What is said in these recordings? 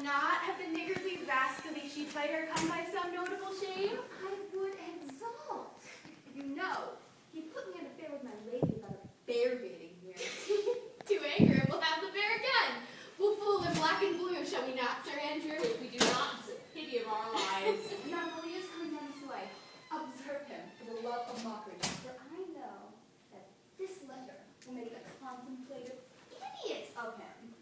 not have the niggardly rascally sheep-biter come by some notable shame? I would exalt. You know, he put me in affair with my lady about a bear baiting here. To anger him, we'll have the bear again. We'll fool in black and blue, shall we not, Sir Andrew? If we do not, it's the pity of our lives. Now, while he is coming down this way, observe him for the love of mockery, for I know that this letter will make a contemplative idiot of him.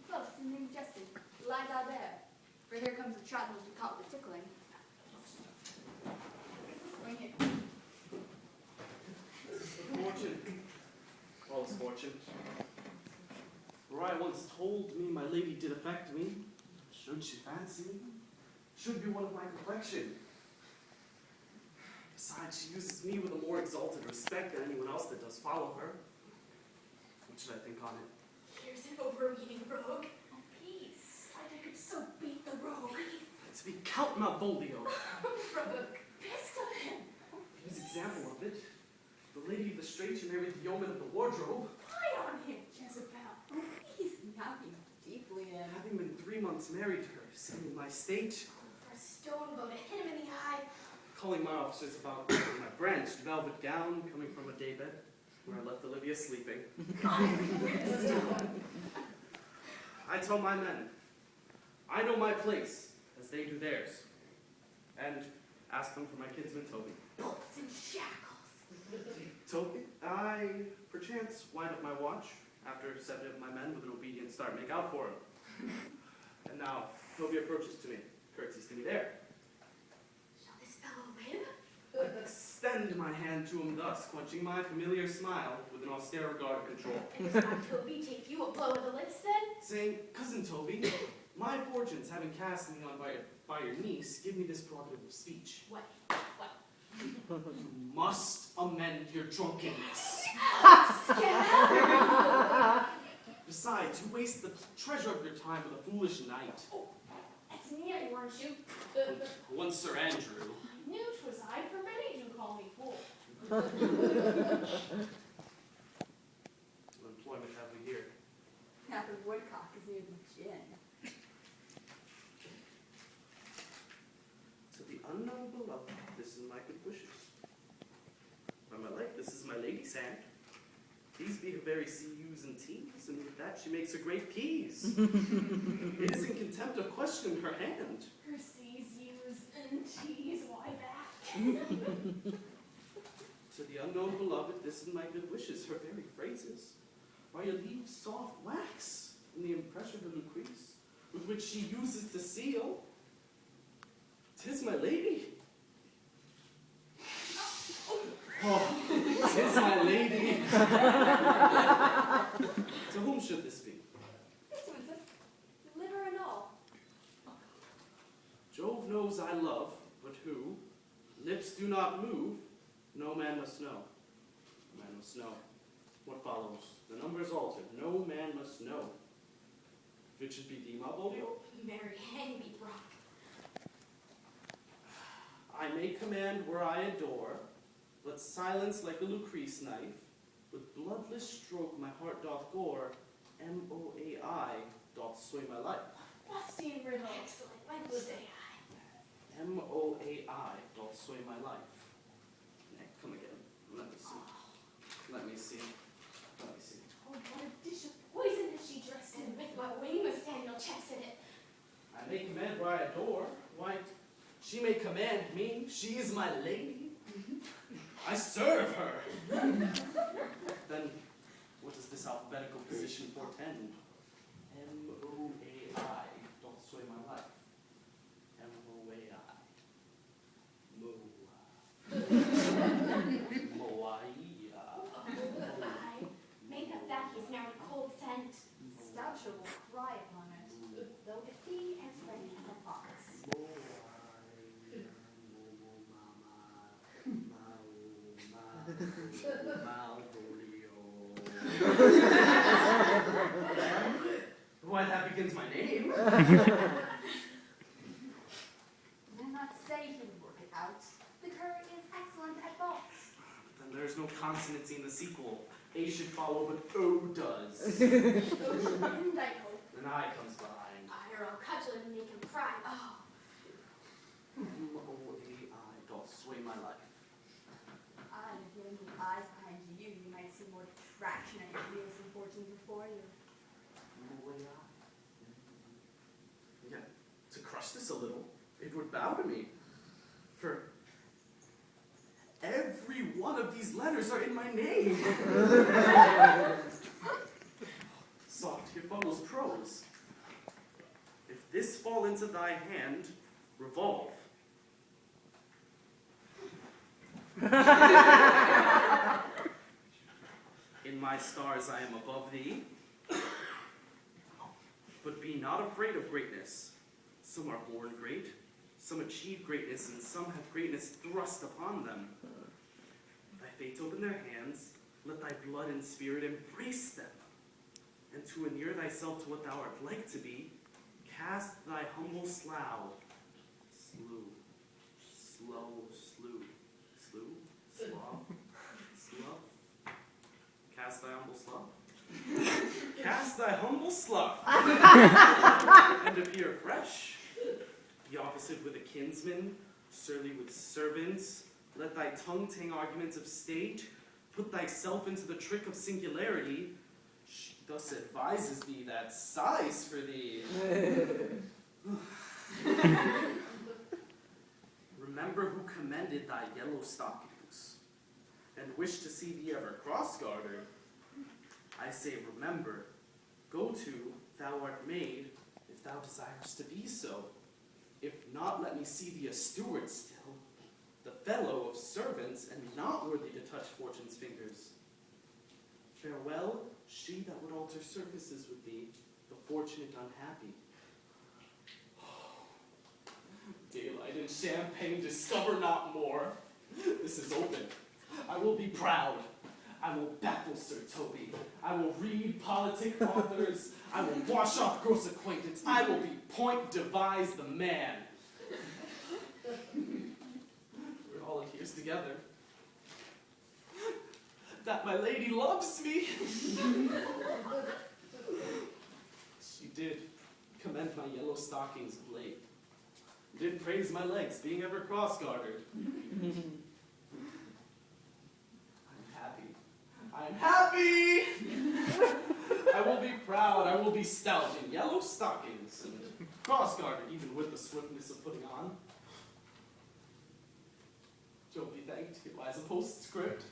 Close and then Justin, lie thou there, for here comes the trouble to call the tickling. Bring it. Fortune. All is fortune. For I once told me my lady did affect me. Should she fancy me? Should be one of my complexion. Besides, she uses me with a more exalted respect than anyone else that does follow her. What should I think on it? Here's an overeating rogue. Oh, peace. I could so beat the rogue. To be Count Malvolio. Rogue. Pissed of him. His example of it. The lady of the strait who married the yeoman of the wardrobe. Lie on him, Jezebel. Oh, please, now he's deeply in. Having been 3 months married to her, sitting in my state, For a stone blow to hit him in the eye. calling my officers about my branched velvet gown coming from a daybed where I left Olivia sleeping. I tell my men, I know my place as they do theirs, and ask them for my kinsman Toby. Bolts and shackles. Toby, I perchance wind up my watch after 7 of my men with an obedient start make out for him. And now Toby approaches to me, curtsies to me there. Shall this fellow live? I extend my hand to him thus, quenching my familiar smile with an austere regard of control. And does not Toby take you a blow of the lips then? Saying, Cousin Toby, my fortunes, having cast me on by your niece, give me this prerogative of speech. What? You must amend your drunkenness. Besides, you waste the treasure of your time with a foolish knight. Oh, that's me, weren't you? One Sir Andrew. I knew 'twas I, for many do call me fool. What employment have we here? Now the woodcock is near the gin. To the unknown beloved, this is my good wishes. By my life, this is my lady's hand. These be her very CUs and T's, and with that she makes her great P's. It is in contempt of question her hand. Her C's, U's, and T's, why that? To the unknown beloved, this is my good wishes, her very phrases. Why you leave soft wax in the impression of Lucrece, with which she uses to seal. 'Tis my lady. Oh, 'tis my lady. To whom should this be? This one's a liver and all. Jove knows I love, but who? Lips do not move, no man must know. No man must know. What follows? The number is altered. No man must know. If it should be thee, Malvolio, Mary, hang me, Brock. I may command where I adore, but silence like a Lucrece knife, with bloodless stroke my heart doth gore, M-O-A-I doth sway my life. Busty riddle. Excellent, like you say I. M-O-A-I doth sway my life. Nay, come again. Let me see. Let me see. Let me see. Oh, what a dish of poison is she dressed in, with what wing must Daniel chess in it? I may command where I adore. Why, she may command me. She is my lady. I serve her. Then, what does this alphabetical position portend? M-O-A-I doth sway my life. M-O-A-I. Moaia. I make up that he's now a cold scent. Stoucher will cry upon it, though it be as ready as a fox. Why, that begins my name. Did not say he would work it out. The cur is excellent at vaults. Then there's no consonancy in the sequel. A should follow, but O does. And I hope. Then I comes behind. I or I'll cudgel him and make him cry. Oh, Oh, the eye doth sway my life. I have given the eyes behind you. You might see more traction and wheels and fortune before you. Oh, the eye. Yeah, to crush this a little, it would bow to me. For every one of these letters are in my name. Soft here follows prose. If this fall into thy hand, revolve. In my stars I am above thee, but be not afraid of greatness. Some are born great, some achieve greatness, and some have greatness thrust upon them. Thy fates open their hands, let thy blood and spirit embrace them. And to inure thyself to what thou art like to be, cast thy humble slough. Cast thy humble slough. Cast thy humble slough. And appear fresh. Be opposite with a kinsman, surly with servants. Let thy tongue tang arguments of state. Put thyself into the trick of singularity. She thus advises thee that sighs for thee. Remember who commended thy yellow stockings, and wished to see thee ever cross-gartered. I say remember, go to, thou art made, if thou desirest to be so. If not, let me see thee a steward still, the fellow of servants, and not worthy to touch fortune's fingers. Farewell, she that would alter services with thee, the fortunate unhappy. Daylight and champagne, discover not more. This is open. I will be proud. I will baffle Sir Toby. I will read politic authors. I will wash off gross acquaintance. I will be point devise the man. We're all adheres together. That my lady loves me. She did commend my yellow stockings of late. Did praise my legs, being ever cross-gartered. I'm happy! I will be proud, I will be stout in yellow stockings, and cross-gartered, even with the swiftness of putting on. Jove be thanked, it lies a postscript.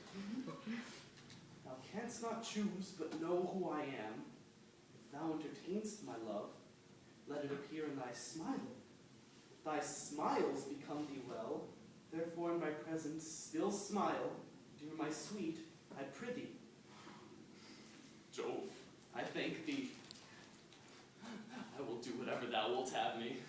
Thou canst not choose, but know who I am. If thou entertainst my love, let it appear in thy smile. Thy smiles become thee well, therefore in my presence still smile, dear my sweet, I prithee. Jove, I thank thee. I will do whatever thou wilt have me.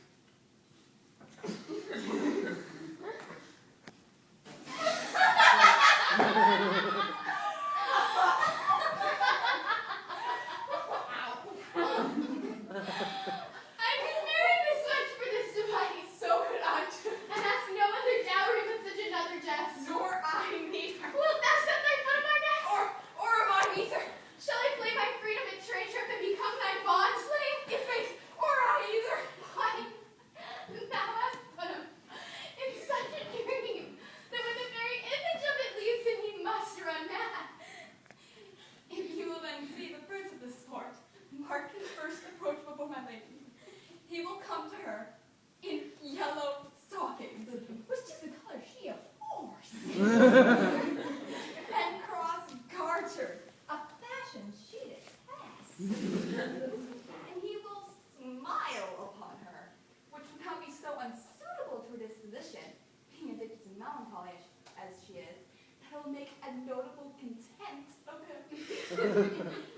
I could marry this wench for this device. So could I, and ask no other dowry but such another jest. Nor I neither. Wilt thou set thy foot on my neck? Or am I neither? Shall I play my freedom in trade trip and become thy bond slave? If faith, or I either. Why, thou hast put him in such a dream that when the very image of it leaves him, he must run mad. If you will then see the prince of the sport, mark his first approach before my lady. He will come to her in yellow stockings, which is the color she abhors, and cross-gartered, a fashion she detests. And he will smile upon her, which would not be so unsuitable to her disposition, being addicted to melancholy as she is, that it will make a notable contempt of him.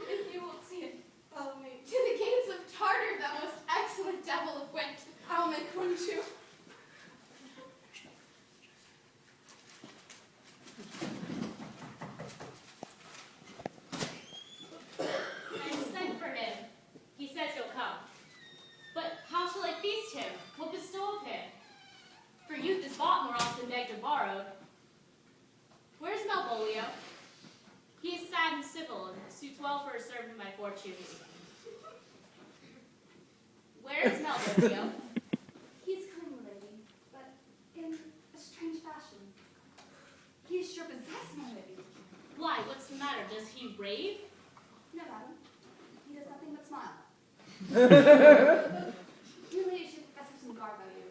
If you will see it, follow me. To the gates of Tartar, thou most excellent devil of wit. I'll make one too. I sent for him. He says he'll come. But how shall I feast him? What bestow of him? For youth is bought more often begged or borrowed. Where's Malvolio? He is sad and civil, and suits well for a servant of my fortunes. Where Where's Malvolio? He's coming, lady, but in a strange fashion. He is sure possessed, my lady. Why, what's the matter? Does he rave? No, madam. He does nothing but smile. Your ladyship has some guard about you.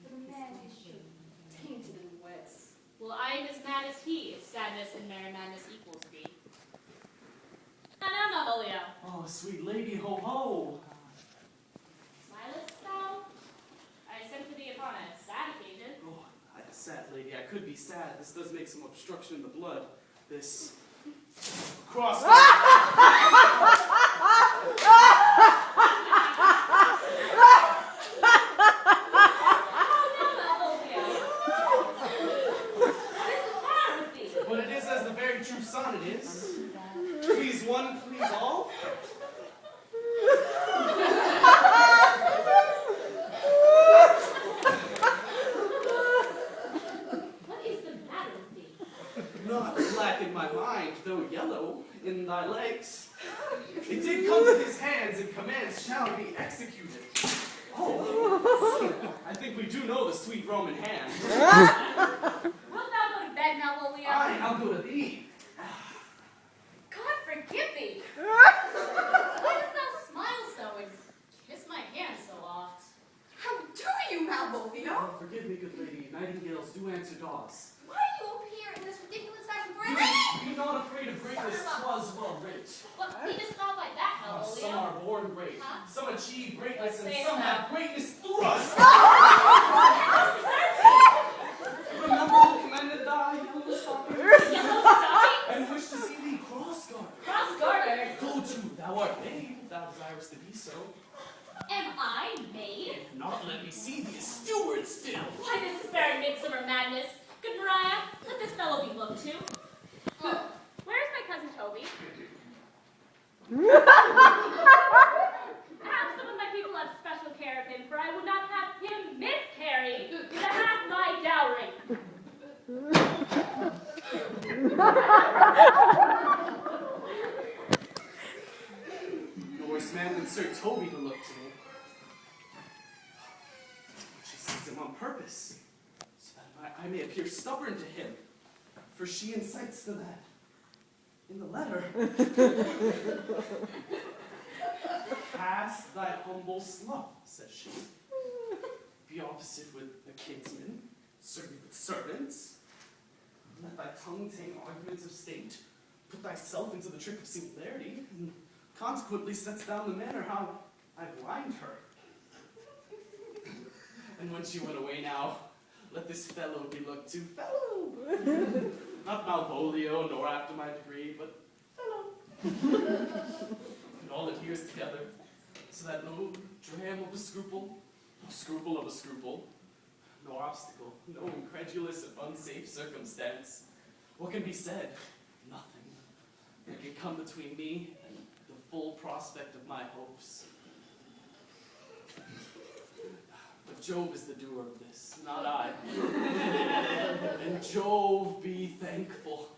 For the man is sure tainted in wits. Well, I am as mad as he, if sadness and merry madness equals be. Now, Malvolio. Oh, sweet lady, ho ho! Smilest thou? I sent for thee upon a sad occasion. Oh, sad lady, I could be sad. This does make some obstruction in the blood. This cross. But it is as the very true sonnet is. Please one, please all. What is the matter with thee? Not black in my mind, though yellow in thy legs. It did come to his hands, and commands shall be executed. Oh, I think we do know the sweet Roman hand. Wilt thou go to bed, Malvolio? Aye, I'll go to thee. God forgive thee! Why dost thou smile so and kiss my hand so oft? How do you, Malvolio? Oh, forgive me, good lady. Nightingales do answer daws. Why do you appear in this ridiculous fashion for a Be not afraid of greatness, 'twas well rich. What meanest thou by that, Some Malvolio? are born great, Huh? some achieve greatness, and Say some so. have greatness through us. Remember who commanded thy yellow stocking, Yellow stocking? and wish to see thee cross-guarded. Cross-gartered? Go to, thou art maid, if thou desirest to be so. Am I maid? If not, let me see thee a steward still. Why, this is very midsummer madness. Good Mariah, let this fellow be looked to. Oh, where is my cousin Toby? Perhaps some of my people have special care of him, for I would not have him miscarry to half my dowry. No worse man than Sir Toby to look to. She sends him on purpose, so that I may appear stubborn to him, for she incites to that. In the letter, cast thy humble slough, says she. Be opposite with the kinsmen, certainly with servants. Let thy tongue tame arguments of state. Put thyself into the trick of singularity, and consequently sets down the manner how I've lined her. And when she went away now, let this fellow be looked to. Fellow! Not Malvolio, nor after my degree, but fellow. And all adheres together, so that no dram of a scruple, no scruple of a scruple, no obstacle, no incredulous and unsafe circumstance. What can be said? Nothing. That can come between me and the full prospect of my hopes. But Jove is the doer of this, not I. And Jove be thankful.